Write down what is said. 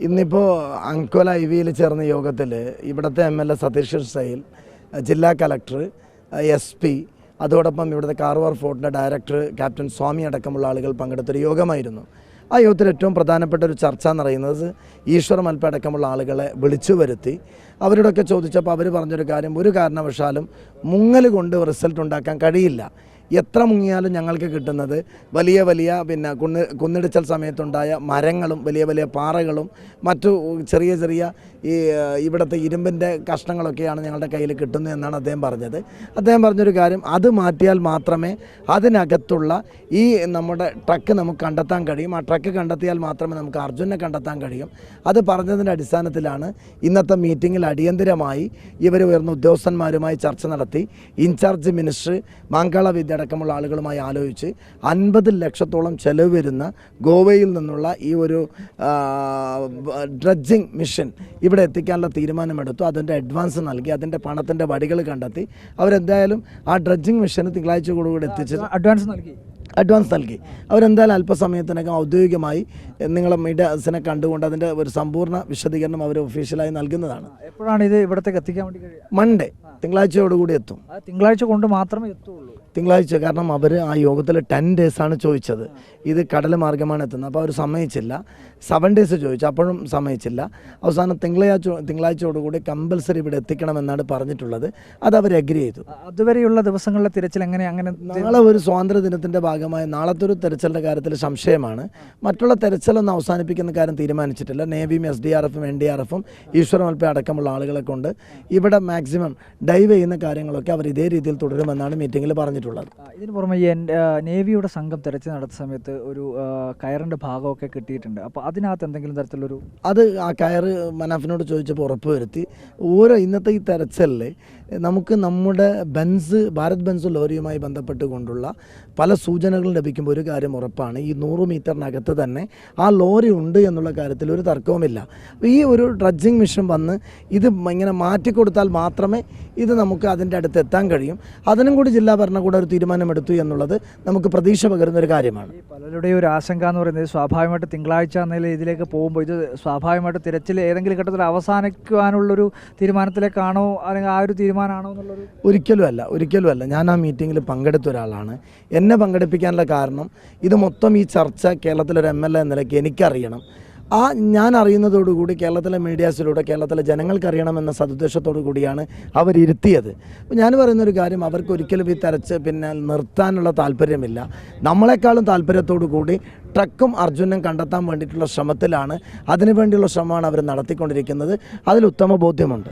ഇന്നിപ്പോൾ അങ്കോല ഐവിയിൽ ചേർന്ന യോഗത്തിൽ ഇവിടുത്തെ MLA സതീഷ് സൈൽ, ജില്ലാ കളക്ടർ, SP, അതോടൊപ്പം ഇവിടുത്തെ കാർവാർ ഫോർട്ടിൻ്റെ ഡയറക്ടർ ക്യാപ്റ്റൻ സ്വാമി അടക്കമുള്ള ആളുകൾ പങ്കെടുത്തൊരു യോഗമായിരുന്നു. ആ യോഗത്തിൽ ഏറ്റവും പ്രധാനപ്പെട്ട ഒരു ചർച്ച എന്ന് പറയുന്നത് ഈശ്വർ മൽപ്പ അടക്കമുള്ള ആളുകളെ വിളിച്ചു വരുത്തി അവരോടൊക്കെ ചോദിച്ചപ്പോൾ അവർ പറഞ്ഞൊരു കാര്യം, ഒരു കാരണവശാലും മുങ്ങൽ കൊണ്ട് റിസൾട്ട് ഉണ്ടാക്കാൻ കഴിയില്ല. എത്ര മുങ്ങിയാലും ഞങ്ങൾക്ക് കിട്ടുന്നത് വലിയ വലിയ കുന്നിടിച്ചൽ സമയത്തുണ്ടായ മരങ്ങളും വലിയ വലിയ പാറകളും മറ്റു ചെറിയ ചെറിയ ഇവിടുത്തെ ഇരുമ്പിൻ്റെ കഷ്ണങ്ങളൊക്കെയാണ് ഞങ്ങളുടെ കയ്യിൽ കിട്ടുന്നത് എന്നാണ് അദ്ദേഹം പറഞ്ഞത്. അദ്ദേഹം പറഞ്ഞൊരു കാര്യം, അത് മാറ്റിയാൽ മാത്രമേ അതിനകത്തുള്ള ഈ നമ്മുടെ ട്രക്ക് നമുക്ക് കണ്ടെത്താൻ കഴിയും. ആ ട്രക്ക് കണ്ടെത്തിയാൽ മാത്രമേ നമുക്ക് അർജുനെ കണ്ടെത്താൻ കഴിയും. അത് പറഞ്ഞതിൻ്റെ അടിസ്ഥാനത്തിലാണ് ഇന്നത്തെ മീറ്റിങ്ങിൽ അടിയന്തരമായി ഇവർ ഉയർന്ന ഉദ്യോഗസ്ഥന്മാരുമായി ചർച്ച നടത്തി ഇൻചാർജ് മിനിസ്റ്റർ മാങ്കാള വിദ്യ അടക്കമുള്ള ആളുകളുമായി ആലോചിച്ച് 50 ലക്ഷത്തോളം ചെലവ് വരുന്ന ഗോവയിൽ നിന്നുള്ള ഈ ഒരു ഡ്രഡ്ജിങ് മിഷൻ ഇവിടെ എത്തിക്കാനുള്ള തീരുമാനമെടുത്തു. അതിൻ്റെ അഡ്വാൻസ് നൽകി, അതിൻ്റെ പണത്തിൻ്റെ വടികൾ കണ്ടെത്തി. അവരെന്തായാലും ആ ഡ്രഡ്ജിങ് മിഷന് തിങ്കളാഴ്ച കൂടി എത്തിച്ച് അഡ്വാൻസ് നൽകി. അവരെന്തായാലും അല്പസമയത്തിനകം ഔദ്യോഗികമായി നിങ്ങളെ മീഡിയസിനെ കണ്ടുകൊണ്ട് അതിൻ്റെ ഒരു സമ്പൂർണ്ണ വിശദീകരണം അവർ ഒഫീഷ്യലായി നൽകുന്നതാണ്. എപ്പോഴാണ് ഇത് ഇവിടത്തേക്ക് എത്തിക്കാൻ വേണ്ടി കഴിയുക? മൺഡേ, തിങ്കളാഴ്ചയോടുകൂടി എത്തും. തിങ്കളാഴ്ച കൊണ്ട് മാത്രമേ എത്തുള്ളൂ? തിങ്കളാഴ്ച, കാരണം അവർ ആ യോഗത്തിൽ 10 ഡേയ്സാണ് ചോദിച്ചത്. ഇത് കടൽ മാർഗമാണ് എത്തുന്നത്. അപ്പോൾ അവർ സമ്മതിച്ചില്ല. 7 ഡേയ്സ് ചോദിച്ചു, അപ്പോഴും സമ്മതിച്ചില്ല. അവസാനം തിങ്കളാഴ്ചയോടുകൂടി കമ്പൽസറി ഇവിടെ എത്തിക്കണമെന്നാണ് പറഞ്ഞിട്ടുള്ളത്. അത് അവർ അഗ്രി ചെയ്തു. അതുവരെയുള്ള ദിവസങ്ങളിലെ തിരച്ചിൽ അങ്ങനെ നാളെ ഒരു സ്വാതന്ത്ര്യ ദിനത്തിൻ്റെ ഭാഗമായി നാളത്തെ ഒരു തെരച്ചിലിൻ്റെ കാര്യത്തിൽ സംശയമാണ്. മറ്റുള്ള തെരച്ചിലൊന്നും അവസാനിപ്പിക്കുന്ന കാര്യം തീരുമാനിച്ചിട്ടില്ല. നേവിയും SDRF ഉം NDRF ഉം ഈശ്വർ മൽപ്പ അടക്കമുള്ള ആളുകളെ കൊണ്ട് ഇവിടെ മാക്സിമം ഡൈവ് ചെയ്യുന്ന കാര്യങ്ങളൊക്കെ അവർ ഇതേ രീതിയിൽ തുടരുമെന്നാണ് മീറ്റിങ്ങിൽ പറഞ്ഞിട്ടുള്ളത്. ഇതിന് പുറമെ ഈ നേവിയുടെ സംഘം തെരച്ചിൽ നടത്തുന്ന സമയത്ത് ഒരു കയറിൻ്റെ ഭാഗമൊക്കെ കിട്ടിയിട്ടുണ്ട്. അപ്പോൾ അതിനകത്ത് എന്തെങ്കിലും തരത്തിലൊരു ആ കയറ് മനാഫിനോട് ചോദിച്ചപ്പോൾ ഉറപ്പ് വരുത്തി. ഇന്നത്തെ ഈ തെരച്ചിലിൽ നമുക്ക് നമ്മുടെ ഭാരത് ബെൻസ് ലോറിയുമായി ബന്ധപ്പെട്ടുകൊണ്ടുള്ള പല സൂചനകളും ലഭിക്കുമ്പോൾ ഒരു കാര്യം ഉറപ്പാണ്, ഈ 100 മീറ്ററിനകത്ത് തന്നെ ആ ലോറി ഉണ്ട് എന്നുള്ള കാര്യത്തിൽ ഒരു തർക്കവുമില്ല. ഈ ഒരു ഡ്രഡ്ജിങ് മിഷൻ വന്ന് ഇത് ഇങ്ങനെ മാറ്റിക്കൊടുത്താൽ മാത്രമേ ഇത് നമുക്ക് അതിൻ്റെ അടുത്ത് എത്താൻ കഴിയും. അതിനും കൂടി ജില്ലാ ഭരണകൂടം ഒരു തീരുമാനമെടുത്തു എന്നുള്ളത് നമുക്ക് പ്രതീക്ഷ പകരുന്ന ഒരു കാര്യമാണ്. പലരുടെയും ഒരു ആശങ്ക എന്ന് പറയുന്നത് സ്വാഭാവികമായിട്ട് തിങ്കളാഴ്ച എന്നതിൽ ഇതിലേക്ക് പോകുമ്പോൾ ഇത് സ്വാഭാവികമായിട്ട് തിരച്ചിൽ ഏതെങ്കിലും ഘട്ടത്തിൽ അവസാനിക്കുവാനുള്ളൊരു തീരുമാനത്തിലേക്കാണോ അല്ലെങ്കിൽ ആ ഒരു തീരുമാനമാണോ എന്നുള്ളൊരു ഒരിക്കലുമല്ല. ഞാൻ ആ മീറ്റിങ്ങിൽ പങ്കെടുത്ത ഒരാളാണ്. എന്നെ പങ്കെടുപ്പിക്കാനുള്ള കാരണം ഇത് മൊത്തം ഈ ചർച്ച കേരളത്തിലൊരു MLA എന്ന നിലയ്ക്ക് എനിക്കറിയണം. ഞാൻ അറിയുന്നതോടുകൂടി കേരളത്തിലെ മീഡിയാസിലൂടെ കേരളത്തിലെ ജനങ്ങൾക്കറിയണമെന്ന സതുദ്ദേശത്തോടു കൂടിയാണ് അവരിരുത്തിയത്. അപ്പോൾ ഞാൻ പറയുന്നൊരു കാര്യം, അവർക്ക് ഒരിക്കലും ഈ നിർത്താനുള്ള താല്പര്യമില്ല. നമ്മളെക്കാളും താല്പര്യത്തോടു കൂടി ട്രക്കും അർജുനും കണ്ടെത്താൻ വേണ്ടിയിട്ടുള്ള ശ്രമത്തിലാണ്. അതിനുവേണ്ടിയുള്ള ശ്രമമാണ് അവർ നടത്തിക്കൊണ്ടിരിക്കുന്നത്. അതിൽ ഉത്തമ ബോധ്യമുണ്ട്.